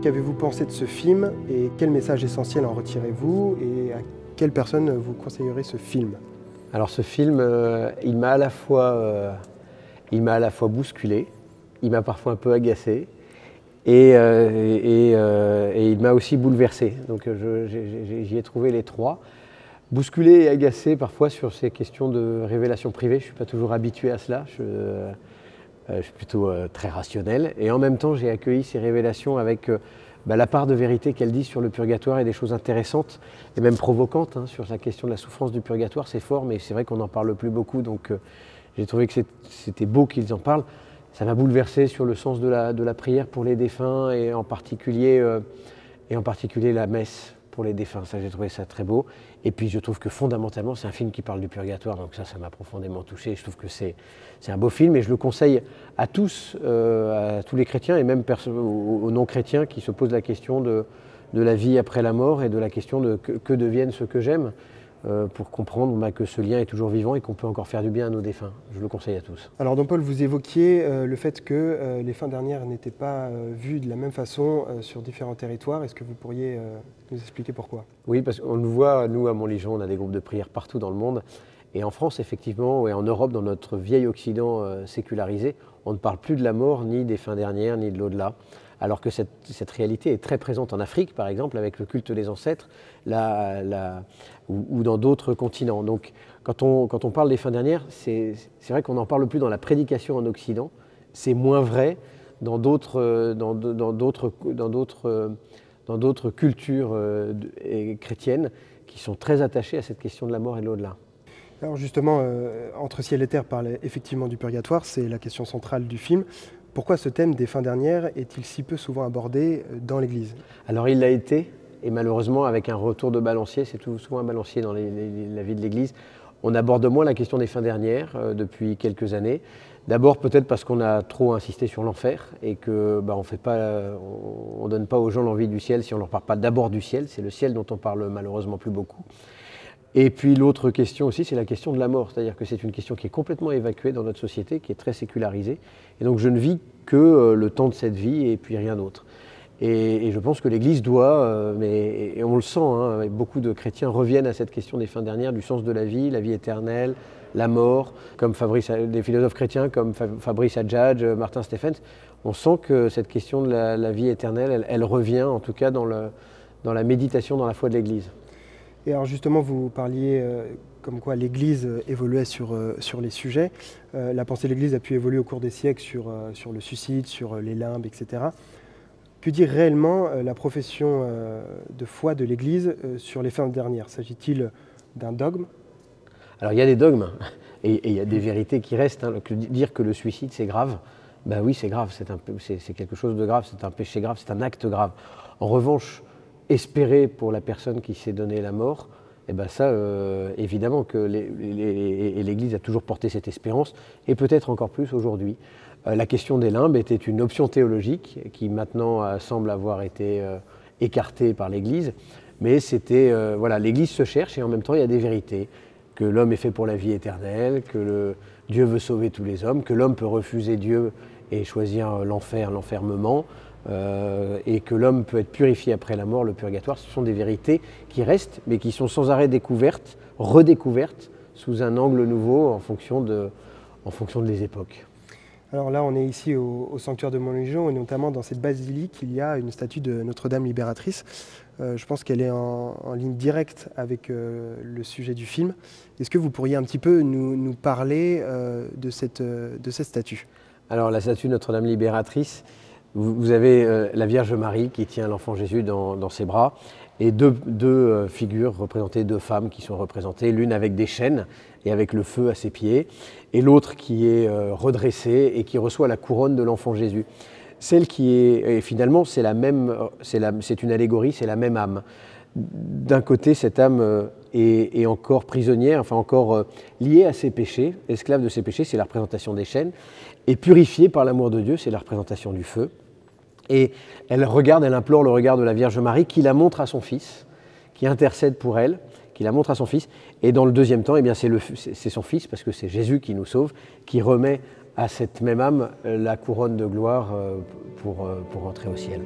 qu'avez-vous pensé de ce film et quel message essentiel en retirez-vous et à quelle personne vous conseillerez ce film? Alors ce film, il m'a à la fois bousculé, il m'a parfois un peu agacé et il m'a aussi bouleversé. Donc j'y ai trouvé les trois. Bousculé et agacé parfois sur ces questions de révélation privée, je ne suis pas toujours habitué à cela. Je suis plutôt très rationnel et en même temps j'ai accueilli ces révélations avec la part de vérité qu'elle dit sur le purgatoire et des choses intéressantes et même provocantes sur la question de la souffrance du purgatoire. C'est fort, mais c'est vrai qu'on n'en parle plus beaucoup, donc j'ai trouvé que c'était beau qu'ils en parlent. Ça m'a bouleversé sur le sens de la prière pour les défunts et en particulier la messe pour les défunts. Ça, j'ai trouvé ça très beau. Et puis je trouve que fondamentalement c'est un film qui parle du purgatoire, donc ça m'a profondément touché. Je trouve que c'est un beau film et je le conseille à tous les chrétiens et même aux non-chrétiens qui se posent la question de la vie après la mort et de la question de que deviennent ceux que j'aime, pour comprendre que ce lien est toujours vivant et qu'on peut encore faire du bien à nos défunts. Je le conseille à tous. Alors Don Paul, vous évoquiez le fait que les fins dernières n'étaient pas vues de la même façon sur différents territoires. Est-ce que vous pourriez nous expliquer pourquoi? Oui, parce qu'on nous voit, nous à Montligeon, on a des groupes de prière partout dans le monde. Et en France, effectivement, et en Europe, dans notre vieil Occident sécularisé, on ne parle plus de la mort, ni des fins dernières, ni de l'au-delà. Alors que cette réalité est très présente en Afrique, par exemple, avec le culte des ancêtres, ou dans d'autres continents. Donc, quand on parle des fins dernières, c'est vrai qu'on n'en parle plus dans la prédication en Occident. C'est moins vrai dans d'autres cultures chrétiennes qui sont très attachées à cette question de la mort et de l'au-delà. Alors justement, Entre ciel et terre parle effectivement du purgatoire, c'est la question centrale du film. Pourquoi ce thème des fins dernières est-il si peu souvent abordé dans l'Église? Alors il l'a été, et malheureusement avec un retour de balancier, c'est tout souvent un balancier dans la vie de l'Église, on aborde moins la question des fins dernières depuis quelques années. D'abord peut-être parce qu'on a trop insisté sur l'enfer et que on donne pas aux gens l'envie du ciel si on leur parle pas d'abord du ciel. C'est le ciel dont on parle malheureusement plus beaucoup. Et puis l'autre question aussi, c'est la question de la mort, c'est-à-dire que c'est une question qui est complètement évacuée dans notre société, qui est très sécularisée. Et donc je ne vis que le temps de cette vie et puis rien d'autre. Et je pense que l'Église doit, et on le sent, beaucoup de chrétiens reviennent à cette question des fins dernières, du sens de la vie éternelle, la mort, comme des philosophes chrétiens comme Fabrice Adjadj, Martin Stephens. On sent que cette question de la vie éternelle, elle revient en tout cas dans la méditation, dans la foi de l'Église. Et alors justement, vous parliez comme quoi l'Église évoluait sur les sujets. La pensée de l'Église a pu évoluer au cours des siècles sur le suicide, sur les limbes, etc. Que dit réellement la profession de foi de l'Église sur les fins dernières? S'agit-il d'un dogme? Alors il y a des dogmes et il y a des vérités qui restent. Dire que le suicide c'est grave, ben oui c'est grave, c'est quelque chose de grave, c'est un péché grave, c'est un acte grave. En revanche, espérer pour la personne qui s'est donné la mort, et ben ça, évidemment que l'Église a toujours porté cette espérance, et peut-être encore plus aujourd'hui. La question des limbes était une option théologique qui maintenant semble avoir été écartée par l'Église, mais l'Église se cherche et en même temps il y a des vérités, que l'homme est fait pour la vie éternelle, que Dieu veut sauver tous les hommes, que l'homme peut refuser Dieu et choisir l'enfermement, et que l'homme peut être purifié après la mort, le purgatoire. Ce sont des vérités qui restent, mais qui sont sans arrêt découvertes, redécouvertes, sous un angle nouveau en fonction des époques. Alors là, on est ici au sanctuaire de Montligeon, et notamment dans cette basilique, il y a une statue de Notre-Dame libératrice. Je pense qu'elle est en ligne directe avec le sujet du film. Est-ce que vous pourriez un petit peu nous parler de cette statue? Alors la statue de Notre-Dame libératrice, vous avez la Vierge Marie qui tient l'enfant Jésus dans ses bras et deux figures représentées, deux femmes qui sont représentées, l'une avec des chaînes et avec le feu à ses pieds, et l'autre qui est redressée et qui reçoit la couronne de l'enfant Jésus. Celle qui est, et finalement, c'est une allégorie, c'est la même âme. D'un côté, cette âme est encore prisonnière, enfin encore liée à ses péchés, esclave de ses péchés, c'est la représentation des chaînes, et purifiée par l'amour de Dieu, c'est la représentation du feu. Et elle implore le regard de la Vierge Marie qui la montre à son Fils, qui intercède pour elle, qui la montre à son Fils. Et dans le deuxième temps, eh bien, c'est son Fils, parce que c'est Jésus qui nous sauve, qui remet à cette même âme la couronne de gloire pour entrer au ciel.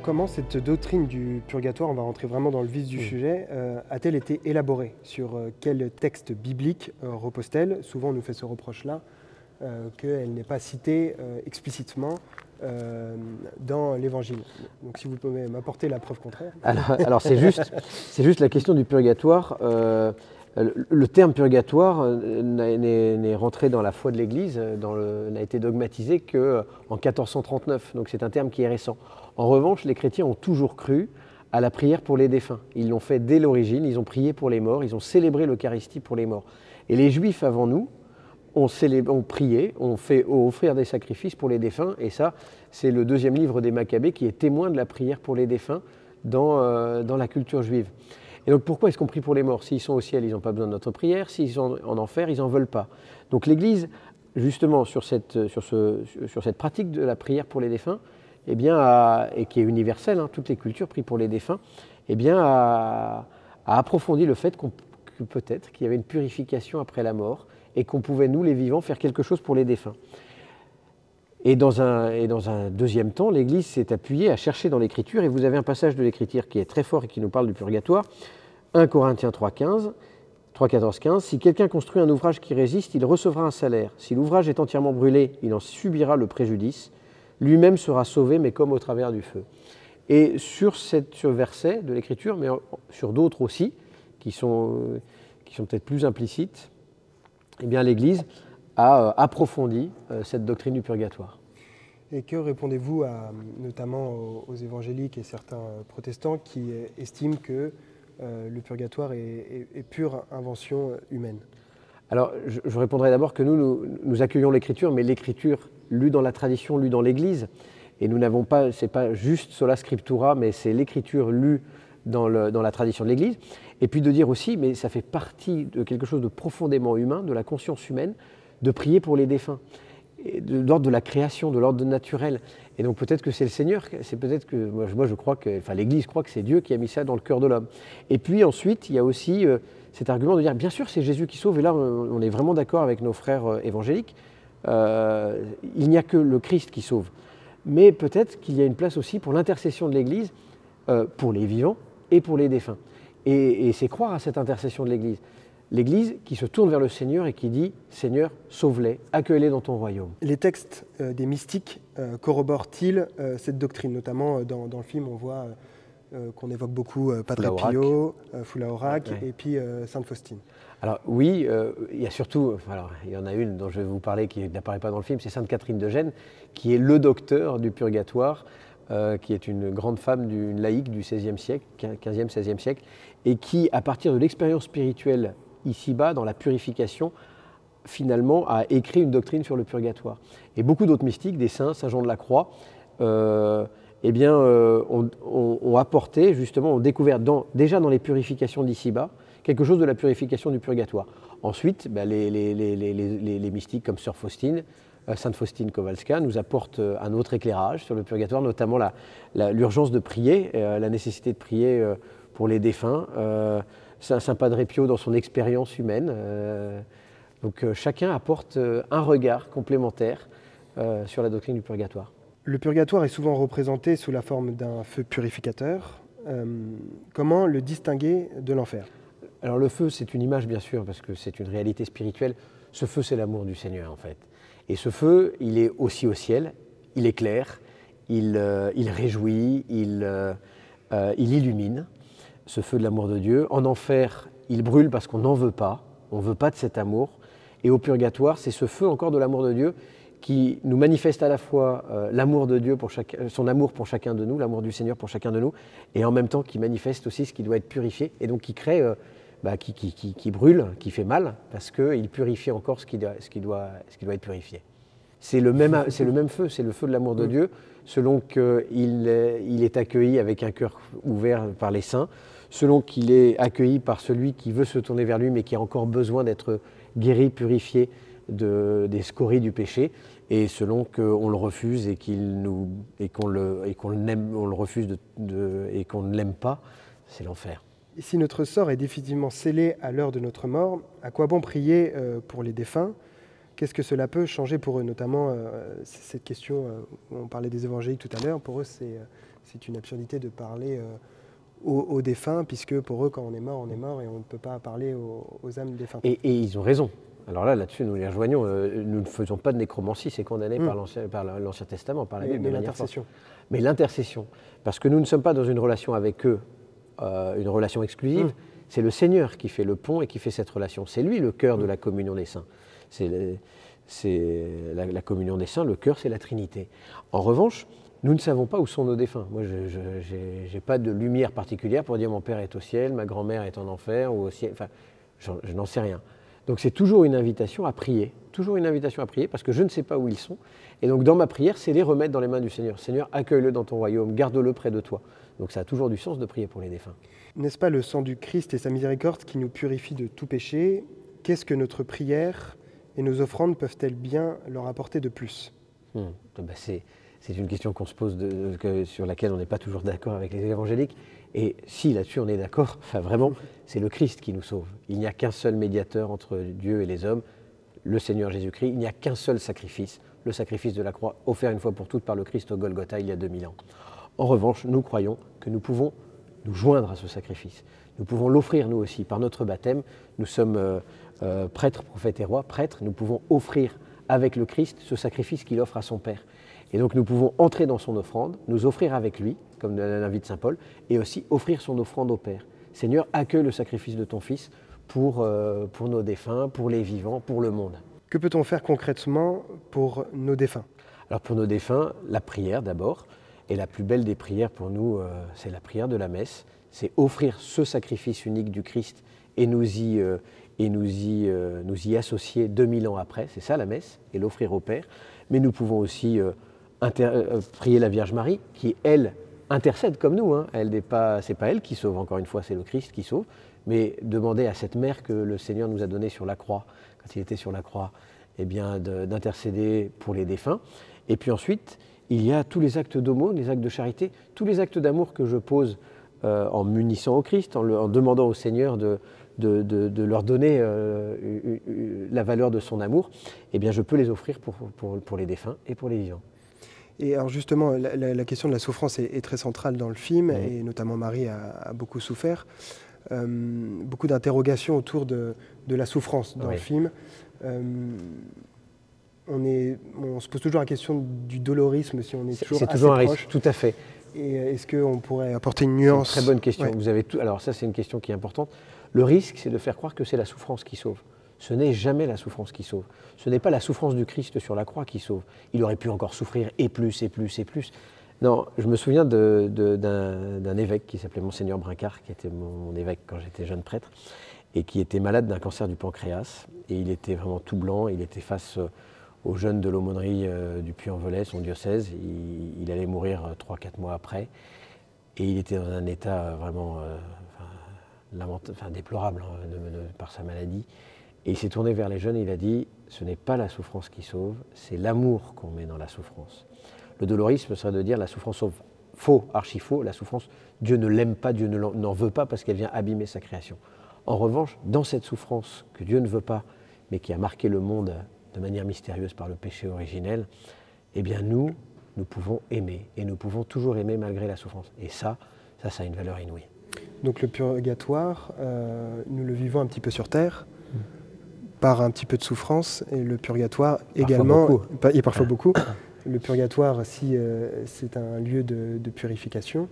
comment cette doctrine du purgatoire, on va rentrer vraiment dans le vif du sujet, a-t-elle été élaborée? Sur quel texte biblique repose-t-elle? Souvent on nous fait ce reproche-là, qu'elle n'est pas citée explicitement dans l'Évangile. Donc si vous pouvez m'apporter la preuve contraire. Alors c'est juste la question du purgatoire. Le terme purgatoire n'est rentré dans la foi de l'Église, n'a été dogmatisé qu'en 1439, donc c'est un terme qui est récent. En revanche, les chrétiens ont toujours cru à la prière pour les défunts. Ils l'ont fait dès l'origine, ils ont prié pour les morts, ils ont célébré l'Eucharistie pour les morts. Et les Juifs avant nous ont prié, ont fait offrir des sacrifices pour les défunts, et ça, c'est le deuxième livre des Maccabées qui est témoin de la prière pour les défunts dans la culture juive. Et donc pourquoi est-ce qu'on prie pour les morts? S'ils sont au ciel, ils n'ont pas besoin de notre prière. S'ils sont en enfer, ils n'en veulent pas. Donc l'Église, justement, sur cette pratique de la prière pour les défunts, eh bien, et qui est universelle, hein, toutes les cultures prient pour les défunts, eh bien, a approfondi le fait que peut-être qu'il y avait une purification après la mort et qu'on pouvait, nous les vivants, faire quelque chose pour les défunts. Et dans un deuxième temps, l'Église s'est appuyée à chercher dans l'Écriture, et vous avez un passage de l'Écriture qui est très fort et qui nous parle du purgatoire, 1 Corinthiens 3,14-15, « Si quelqu'un construit un ouvrage qui résiste, il recevra un salaire. Si l'ouvrage est entièrement brûlé, il en subira le préjudice. Lui-même sera sauvé, mais comme au travers du feu. » Et sur ce verset de l'Écriture, mais sur d'autres aussi, qui sont peut-être plus implicites, eh bien l'Église a approfondi cette doctrine du purgatoire. Et que répondez-vous notamment aux évangéliques et certains protestants qui estiment que le purgatoire est pure invention humaine? Alors, je répondrai d'abord que nous accueillons l'Écriture, mais l'Écriture lue dans la tradition, lue dans l'Église, et nous n'avons pas, c'est pas juste sola scriptura, mais c'est l'Écriture lue dans la tradition de l'Église. Et puis de dire aussi, mais ça fait partie de quelque chose de profondément humain, de la conscience humaine, de prier pour les défunts, de l'ordre de la création, de l'ordre naturel. Et donc peut-être que c'est le Seigneur, c'est peut-être que moi je crois que, enfin l'Église croit que c'est Dieu qui a mis ça dans le cœur de l'homme. Et puis ensuite, il y a aussi cet argument de dire, bien sûr c'est Jésus qui sauve, et là on est vraiment d'accord avec nos frères évangéliques, il n'y a que le Christ qui sauve. Mais peut-être qu'il y a une place aussi pour l'intercession de l'Église, pour les vivants et pour les défunts. Et c'est croire à cette intercession de l'Église. L'Église qui se tourne vers le Seigneur et qui dit « Seigneur, sauve-les, accueille-les dans ton royaume ». Les textes des mystiques corroborent-ils cette doctrine? Notamment dans le film, on voit qu'on évoque beaucoup Padre Pio, Fulaorac et puis Sainte Faustine. Alors oui, il y a surtout, alors, il y en a une dont je vais vous parler qui n'apparaît pas dans le film, c'est Sainte Catherine de Gênes, qui est le docteur du purgatoire, qui est une grande femme, une laïque du XVIe siècle, 15e, 16e siècle, et qui, à partir de l'expérience spirituelle ici-bas, dans la purification, finalement, a écrit une doctrine sur le purgatoire. Et beaucoup d'autres mystiques, des saints, Saint Jean de la Croix, ont apporté, justement, ont découvert déjà dans les purifications d'ici-bas, quelque chose de la purification du purgatoire. Ensuite, les mystiques comme Sœur Faustine, Sainte Faustine Kowalska, nous apportent un autre éclairage sur le purgatoire, notamment l'urgence de prier, la nécessité de prier pour les défunts, Saint Padre Pio dans son expérience humaine. Donc chacun apporte un regard complémentaire sur la doctrine du purgatoire. Le purgatoire est souvent représenté sous la forme d'un feu purificateur. Comment le distinguer de l'enfer? Alors le feu, c'est une image bien sûr, parce que c'est une réalité spirituelle. Ce feu, c'est l'amour du Seigneur en fait. Et ce feu, il est aussi au ciel, il éclaire, il réjouit, il illumine, ce feu de l'amour de Dieu. En enfer, il brûle parce qu'on n'en veut pas, on ne veut pas de cet amour. Et au purgatoire, c'est ce feu encore de l'amour de Dieu qui nous manifeste à la fois l'amour de Dieu, son amour pour chacun de nous, l'amour du Seigneur pour chacun de nous, et en même temps qui manifeste aussi ce qui doit être purifié, et donc qui crée, qui brûle, qui fait mal, parce qu'il purifie encore ce qui doit être purifié. C'est le même feu, c'est le feu de l'amour de Dieu, selon qu'il est accueilli avec un cœur ouvert par les saints, selon qu'il est accueilli par celui qui veut se tourner vers lui, mais qui a encore besoin d'être guéri, purifié des scories du péché, et selon qu'on le refuse et qu'on le refuse et qu'on ne l'aime pas, c'est l'enfer. Si notre sort est définitivement scellé à l'heure de notre mort, à quoi bon prier pour les défunts? Qu'est-ce que cela peut changer pour eux? Notamment, cette question, on parlait des évangéliques tout à l'heure, pour eux c'est une absurdité de parler aux défunts, puisque pour eux, quand on est mort et on ne peut pas parler aux âmes défuntes. Et ils ont raison. Alors là-dessus, nous les rejoignons. Nous ne faisons pas de nécromancie, c'est condamné par l'Ancien Testament, par la Bible. Mais l'intercession. Mais l'intercession, parce que nous ne sommes pas dans une relation avec eux, une relation exclusive, c'est le Seigneur qui fait le pont et qui fait cette relation. C'est lui le cœur de la communion des saints. C'est la communion des saints, le cœur, c'est la Trinité. En revanche, nous ne savons pas où sont nos défunts. Moi, je n'ai pas de lumière particulière pour dire mon père est au ciel, ma grand-mère est en enfer ou au ciel. Enfin, je n'en sais rien. Donc c'est toujours une invitation à prier, parce que je ne sais pas où ils sont. Et donc dans ma prière, c'est les remettre dans les mains du Seigneur. Seigneur, accueille-le dans ton royaume, garde-le près de toi. Donc ça a toujours du sens de prier pour les défunts. N'est-ce pas le sang du Christ et sa miséricorde qui nous purifie de tout péché? Qu'est-ce que notre prière et nos offrandes peuvent-elles bien leur apporter de plus? C'est une question qu'on se pose, sur laquelle on n'est pas toujours d'accord avec les évangéliques. Et si là-dessus on est d'accord, enfin vraiment, c'est le Christ qui nous sauve. Il n'y a qu'un seul médiateur entre Dieu et les hommes, le Seigneur Jésus-Christ. Il n'y a qu'un seul sacrifice, le sacrifice de la croix, offert une fois pour toutes par le Christ au Golgotha il y a 2000 ans. En revanche, nous croyons que nous pouvons nous joindre à ce sacrifice. Nous pouvons l'offrir nous aussi par notre baptême. Nous sommes prêtres, prophètes et rois, prêtres. Nous pouvons offrir avec le Christ ce sacrifice qu'il offre à son Père. Et donc nous pouvons entrer dans son offrande, nous offrir avec lui, comme l'invite saint Paul, et aussi offrir son offrande au Père. Seigneur, accueille le sacrifice de ton Fils pour nos défunts, pour les vivants, pour le monde. Que peut-on faire concrètement pour nos défunts? Alors pour nos défunts, la prière d'abord. Et la plus belle des prières pour nous, c'est la prière de la messe. C'est offrir ce sacrifice unique du Christ et nous y associer 2000 ans après. C'est ça la messe, et l'offrir au Père. Mais nous pouvons aussi prier la Vierge Marie, qui, elle, intercède comme nous. C'est pas elle qui sauve, encore une fois, c'est le Christ qui sauve. Mais demander à cette mère que le Seigneur nous a donnée sur la croix, quand il était sur la croix, eh bien, d'intercéder pour les défunts. Et puis ensuite, il y a tous les actes d'aumône, les actes de charité, tous les actes d'amour que je pose en m'unissant au Christ, en demandant au Seigneur de leur donner la valeur de son amour, eh bien je peux les offrir pour les défunts et pour les vivants. Et alors justement, la question de la souffrance est très centrale dans le film, et notamment Marie a beaucoup souffert. Beaucoup d'interrogations autour de la souffrance dans le film. On se pose toujours la question du dolorisme, si on est toujours assez toujours un proche. risque, tout à fait. Et est-ce qu'on pourrait apporter une nuance? C'est une très bonne question. Vous avez tout. Alors ça, c'est une question qui est importante. Le risque, c'est de faire croire que c'est la souffrance qui sauve. Ce n'est jamais la souffrance qui sauve. Ce n'est pas la souffrance du Christ sur la croix qui sauve. Il aurait pu encore souffrir et plus, et plus, et plus. Non, je me souviens d'un évêque qui s'appelait Monseigneur Brincard, qui était mon évêque quand j'étais jeune prêtre, et qui était malade d'un cancer du pancréas. Et il était vraiment tout blanc. Il était face aux jeunes de l'aumônerie du Puy-en-Velay, son diocèse. Il allait mourir 3-4 mois après. Et il était dans un état vraiment déplorable par sa maladie. Et il s'est tourné vers les jeunes et il a dit « Ce n'est pas la souffrance qui sauve, c'est l'amour qu'on met dans la souffrance. » Le dolorisme serait de dire « La souffrance sauve ». Faux, archi faux. La souffrance, Dieu ne l'aime pas, Dieu n'en veut pas parce qu'elle vient abîmer sa création. En revanche, dans cette souffrance que Dieu ne veut pas, mais qui a marqué le monde de manière mystérieuse par le péché originel, eh bien nous pouvons aimer. Et nous pouvons toujours aimer malgré la souffrance. Et ça a une valeur inouïe. Donc le purgatoire, nous le vivons un petit peu sur Terre, par un petit peu de souffrance, et le purgatoire également, et parfois beaucoup. Le purgatoire, si c'est un lieu de purification,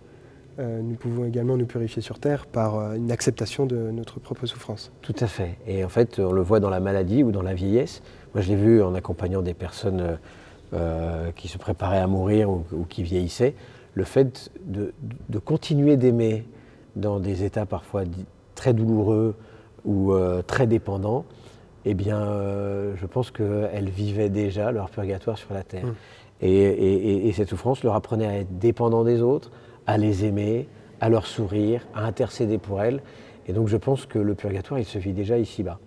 nous pouvons également nous purifier sur Terre par une acceptation de notre propre souffrance. Tout à fait. Et en fait, on le voit dans la maladie ou dans la vieillesse. Moi, je l'ai vu en accompagnant des personnes qui se préparaient à mourir ou qui vieillissaient. Le fait de continuer d'aimer dans des états parfois très douloureux ou très dépendants, eh bien, je pense qu'elles vivaient déjà leur purgatoire sur la Terre. Et cette souffrance leur apprenait à être dépendants des autres, à les aimer, à leur sourire, à intercéder pour elles. Et donc je pense que le purgatoire, il se vit déjà ici-bas.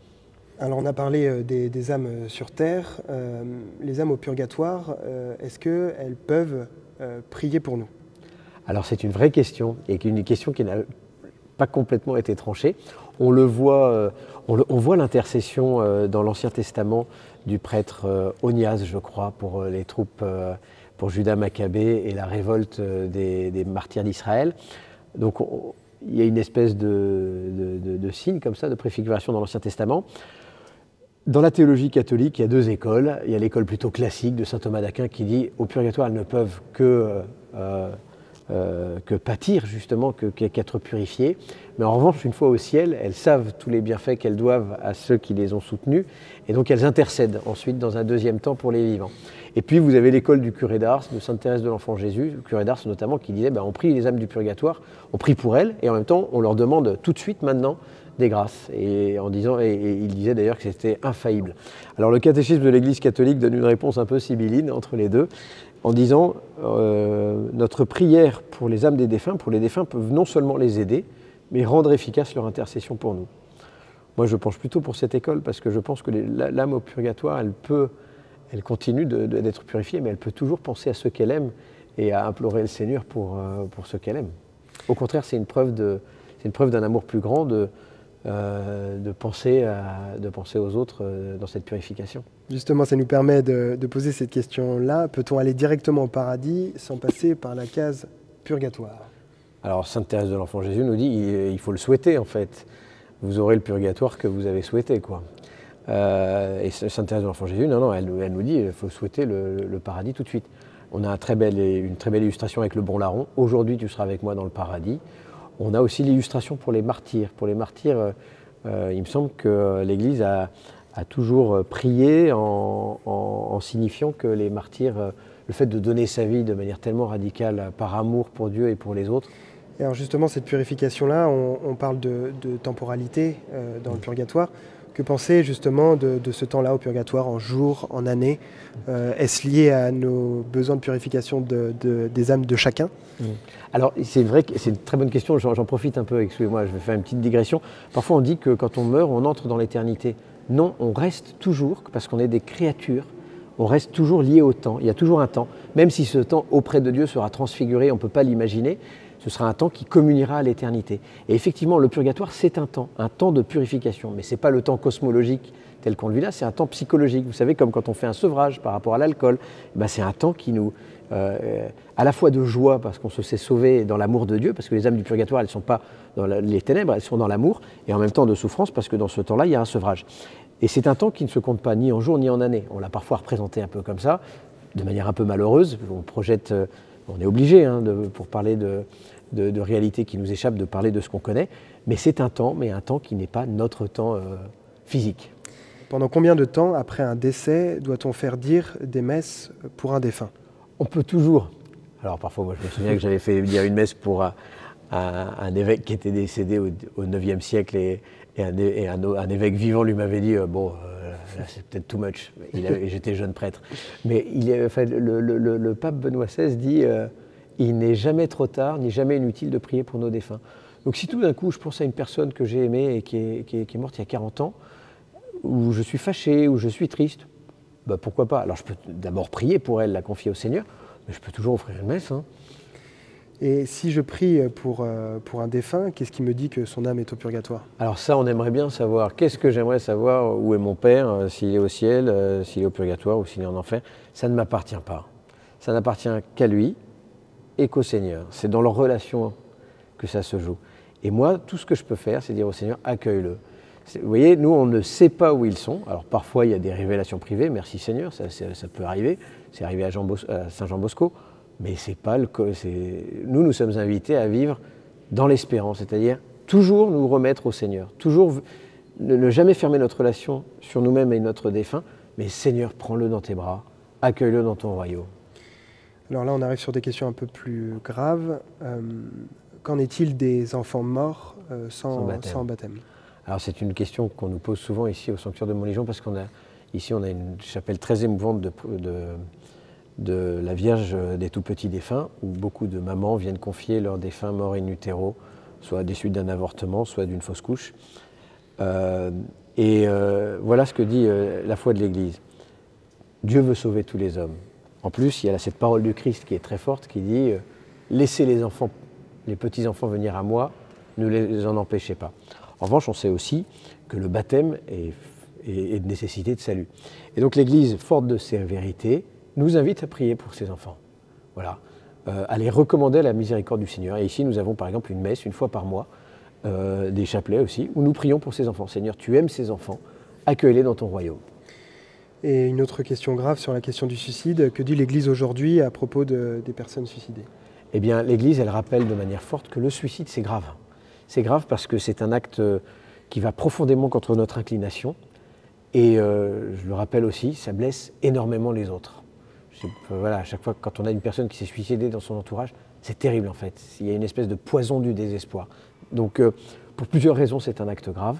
Alors on a parlé des âmes sur Terre. Les âmes au purgatoire, est-ce qu'elles peuvent prier pour nous? Alors c'est une vraie question, et une question qui n'a pas complètement été tranchée. On le voit, on voit l'intercession dans l'Ancien Testament du prêtre Onias, je crois, pour les troupes pour Judas Maccabée et la révolte des martyrs d'Israël. Donc il y a une espèce de signe comme ça, de préfiguration dans l'Ancien Testament. Dans la théologie catholique, il y a deux écoles. Il y a l'école plutôt classique de saint Thomas d'Aquin qui dit au purgatoire, elles ne peuvent que pâtir justement, qu'être purifiées. Mais en revanche, une fois au ciel, elles savent tous les bienfaits qu'elles doivent à ceux qui les ont soutenues, et donc elles intercèdent ensuite dans un deuxième temps pour les vivants. Et puis vous avez l'école du curé d'Ars, de Sainte Thérèse de l'Enfant Jésus, le curé d'Ars notamment, qui disait on prie les âmes du purgatoire, on prie pour elles, et en même temps on leur demande tout de suite maintenant des grâces, et il disait d'ailleurs que c'était infaillible. Alors le catéchisme de l'Église catholique donne une réponse un peu sibylline entre les deux, en disant notre prière pour les âmes des défunts, pour les défunts, peuvent non seulement les aider, mais rendre efficace leur intercession pour nous. Moi je penche plutôt pour cette école, parce que je pense que l'âme au purgatoire, elle continue d'être purifiée, mais elle peut toujours penser à ceux qu'elle aime et à implorer le Seigneur pour ceux qu'elle aime. Au contraire, c'est une preuve d'un amour plus grand de penser aux autres dans cette purification. Justement, ça nous permet de poser cette question-là. Peut-on aller directement au paradis sans passer par la case purgatoire? Alors, Sainte Thérèse de l'Enfant Jésus nous dit il faut le souhaiter, en fait. Vous aurez le purgatoire que vous avez souhaité, quoi. Et Sainte Thérèse de l'Enfant Jésus, non, elle nous dit il faut souhaiter le paradis tout de suite. On a une très belle illustration avec le bon larron. Aujourd'hui, tu seras avec moi dans le paradis. On a aussi l'illustration pour les martyrs. Pour les martyrs, il me semble que l'Église a toujours prié en signifiant que les martyrs, le fait de donner sa vie de manière tellement radicale par amour pour Dieu et pour les autres. Et alors justement, cette purification-là, on parle de temporalité dans le purgatoire. Que penser justement de ce temps-là au purgatoire, en jours, en années? Est-ce lié à nos besoins de purification des âmes de chacun? Alors c'est vrai que c'est une très bonne question, j'en profite un peu, excusez-moi, je vais faire une petite digression. Parfois on dit que quand on meurt, on entre dans l'éternité. Non, on reste toujours, parce qu'on est des créatures, on reste toujours lié au temps, il y a toujours un temps. Même si ce temps auprès de Dieu sera transfiguré, on ne peut pas l'imaginer, ce sera un temps qui communiera à l'éternité. Et effectivement, le purgatoire, c'est un temps de purification. Mais ce n'est pas le temps cosmologique tel qu'on le vit là, c'est un temps psychologique. Vous savez, comme quand on fait un sevrage par rapport à l'alcool, c'est un temps qui nous... à la fois de joie, parce qu'on se sait sauver dans l'amour de Dieu, parce que les âmes du purgatoire, elles ne sont pas dans les ténèbres, elles sont dans l'amour, et en même temps de souffrance, parce que dans ce temps-là, il y a un sevrage. Et c'est un temps qui ne se compte pas ni en jours ni en années. On l'a parfois représenté un peu comme ça, de manière un peu malheureuse. On projette... On est obligé, pour parler de réalités qui nous échappent, de parler de ce qu'on connaît, mais c'est un temps, qui n'est pas notre temps physique. Pendant combien de temps, après un décès, doit-on faire dire des messes pour un défunt? On peut toujours. Alors parfois, moi je me souviens que j'avais fait dire une messe pour un évêque qui était décédé au IXe siècle, et un évêque vivant lui m'avait dit là c'est peut-être too much. J'étais jeune prêtre. Mais le pape Benoît XVI dit il n'est jamais trop tard, ni jamais inutile de prier pour nos défunts. Donc si tout d'un coup je pense à une personne que j'ai aimée et qui est morte il y a 40 ans, où je suis fâché, où je suis triste, pourquoi pas? Alors je peux d'abord prier pour elle, la confier au Seigneur, mais je peux toujours offrir une messe. Et si je prie pour un défunt, qu'est-ce qui me dit que son âme est au purgatoire? Alors ça, on aimerait bien savoir. Qu'est-ce que j'aimerais savoir? Où est mon père? S'il est au ciel, s'il est au purgatoire ou s'il est en enfer? Ça ne m'appartient pas. Ça n'appartient qu'à lui et qu'au Seigneur. C'est dans leur relation que ça se joue. Et moi, tout ce que je peux faire, c'est dire au Seigneur, accueille-le. Vous voyez, nous, on ne sait pas où ils sont. Alors parfois, il y a des révélations privées, merci Seigneur, ça peut arriver. C'est arrivé à Saint Jean Bosco. Mais c'est pas le cas. Nous sommes invités à vivre dans l'espérance, c'est-à-dire toujours nous remettre au Seigneur, toujours ne jamais fermer notre relation sur nous-mêmes et notre défunt, mais Seigneur, prends-le dans tes bras, accueille-le dans ton royaume. Alors là, on arrive sur des questions un peu plus graves. Qu'en est-il des enfants morts sans baptême? Alors c'est une question qu'on nous pose souvent ici au Sanctuaire de Montlégion, parce ici on a une chapelle très émouvante de la Vierge des tout-petits défunts, où beaucoup de mamans viennent confier leurs défunts morts in utero, soit des suites d'un avortement, soit d'une fausse couche. Voilà ce que dit la foi de l'Église. Dieu veut sauver tous les hommes. En plus, il y a cette parole du Christ qui est très forte, qui dit « Laissez les petits-enfants venir à moi, ne les en empêchez pas ». En revanche, on sait aussi que le baptême est de nécessité de salut. Et donc l'Église, forte de ces vérités, nous invite à prier pour ces enfants. voilà, à les recommander à la miséricorde du Seigneur. Et ici, nous avons par exemple une messe une fois par mois, des chapelets aussi, où nous prions pour ces enfants. Seigneur, tu aimes ces enfants, accueille-les dans ton royaume. Et une autre question grave sur la question du suicide, que dit l'Église aujourd'hui à propos des personnes suicidées? Eh bien, l'Église, elle rappelle de manière forte que le suicide, c'est grave. C'est grave parce que c'est un acte qui va profondément contre notre inclination. Et je le rappelle aussi, ça blesse énormément les autres. Voilà, à chaque fois, quand on a une personne qui s'est suicidée dans son entourage, c'est terrible en fait. Il y a une espèce de poison du désespoir. Donc, pour plusieurs raisons, c'est un acte grave.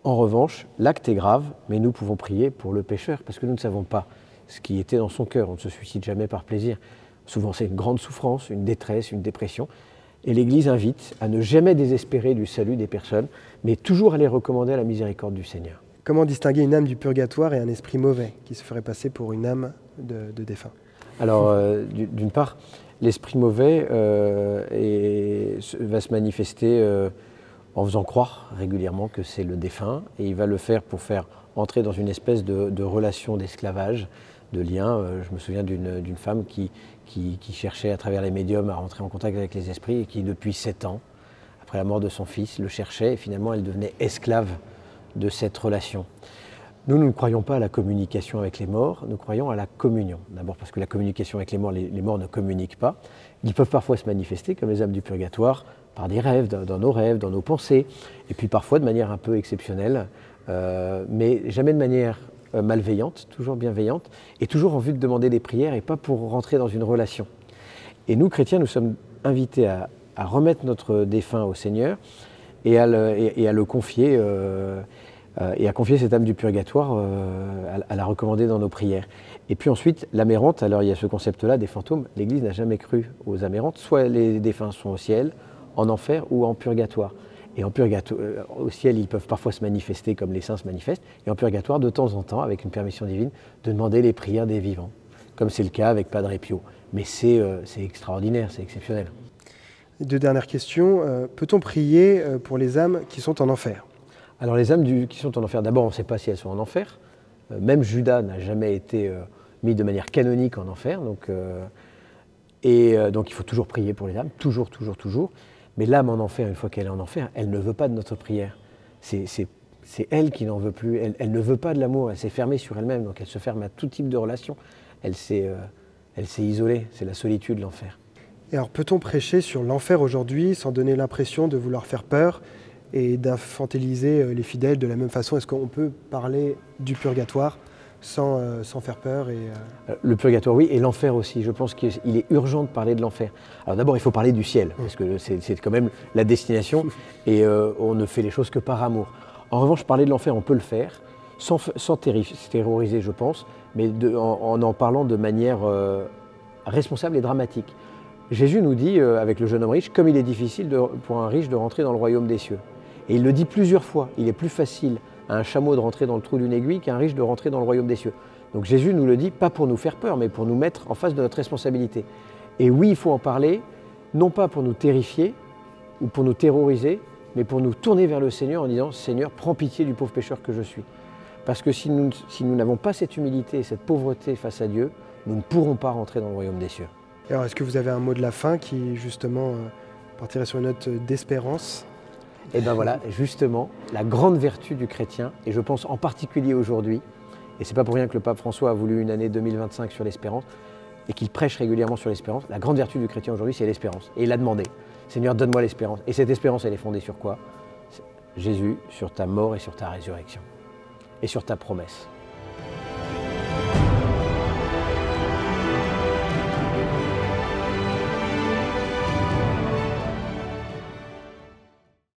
En revanche, l'acte est grave, mais nous pouvons prier pour le pécheur, parce que nous ne savons pas ce qui était dans son cœur. On ne se suicide jamais par plaisir. Souvent, c'est une grande souffrance, une détresse, une dépression. Et l'Église invite à ne jamais désespérer du salut des personnes, mais toujours à les recommander à la miséricorde du Seigneur. Comment distinguer une âme du purgatoire et un esprit mauvais qui se ferait passer pour une âme de défunt? Alors, d'une part, l'esprit mauvais va se manifester en faisant croire régulièrement que c'est le défunt, et il va le faire pour faire entrer dans une espèce de relation d'esclavage, de lien. Je me souviens d'une femme qui cherchait à travers les médiums à rentrer en contact avec les esprits, et qui depuis 7 ans, après la mort de son fils, le cherchait, et finalement elle devenait esclave de cette relation. Nous ne croyons pas à la communication avec les morts, nous croyons à la communion. D'abord parce que la communication avec les morts ne communiquent pas. Ils peuvent parfois se manifester, comme les âmes du purgatoire, par des rêves, dans nos pensées, et puis parfois de manière un peu exceptionnelle, mais jamais de manière malveillante, toujours bienveillante, et toujours en vue de demander des prières et pas pour rentrer dans une relation. Et nous, chrétiens, nous sommes invités à remettre notre défunt au Seigneur et à le confier, et à confier cette âme du purgatoire, à la recommander dans nos prières. Et puis ensuite, l'âme errante, alors il y a ce concept-là des fantômes. L'Église n'a jamais cru aux âmes errantes, soit les défunts sont au ciel, en enfer ou en purgatoire. Et en purgatoire, au ciel, ils peuvent parfois se manifester comme les saints se manifestent, et en purgatoire, de temps en temps, avec une permission divine, de demander les prières des vivants, comme c'est le cas avec Padre Pio. Mais c'est extraordinaire, c'est exceptionnel. 2 dernières questions. Peut-on prier pour les âmes qui sont en enfer? Alors les âmes qui sont en enfer, d'abord on ne sait pas si elles sont en enfer. Même Judas n'a jamais été mis de manière canonique en enfer. Donc il faut toujours prier pour les âmes, toujours. Mais l'âme en enfer, une fois qu'elle est en enfer, elle ne veut pas de notre prière. C'est elle qui n'en veut plus. Elle ne veut pas de l'amour, elle s'est fermée sur elle-même, donc elle se ferme à tout type de relation. Elle s'est isolée, c'est la solitude, l'enfer. Et alors peut-on prêcher sur l'enfer aujourd'hui sans donner l'impression de vouloir faire peur et d'infantiliser les fidèles de la même façon? Est-ce qu'on peut parler du purgatoire sans faire peur Le purgatoire, oui, et l'enfer aussi. Je pense qu'il est urgent de parler de l'enfer. Alors d'abord, il faut parler du ciel, parce que c'est quand même la destination, et on ne fait les choses que par amour. En revanche, parler de l'enfer, on peut le faire, sans terroriser, je pense, mais en parlant de manière responsable et dramatique. Jésus nous dit, avec le jeune homme riche, comme il est difficile pour un riche de rentrer dans le royaume des cieux. Et il le dit plusieurs fois, il est plus facile à un chameau de rentrer dans le trou d'une aiguille qu'à un riche de rentrer dans le royaume des cieux. Donc Jésus nous le dit, pas pour nous faire peur, mais pour nous mettre en face de notre responsabilité. Et oui, il faut en parler, non pas pour nous terrifier ou pour nous terroriser, mais pour nous tourner vers le Seigneur en disant « Seigneur, prends pitié du pauvre pécheur que je suis ». Parce que si nous n'avons pas cette humilité et cette pauvreté face à Dieu, nous ne pourrons pas rentrer dans le royaume des cieux. Et alors, est-ce que vous avez un mot de la fin qui, justement, partirait sur une note d'espérance? Et bien voilà, justement, la grande vertu du chrétien, et je pense en particulier aujourd'hui, et c'est pas pour rien que le pape François a voulu une année 2025 sur l'espérance, et qu'il prêche régulièrement sur l'espérance, la grande vertu du chrétien aujourd'hui, c'est l'espérance. Et il a demandé, Seigneur, donne-moi l'espérance. Et cette espérance, elle est fondée sur quoi? Jésus, sur ta mort et sur ta résurrection, et sur ta promesse.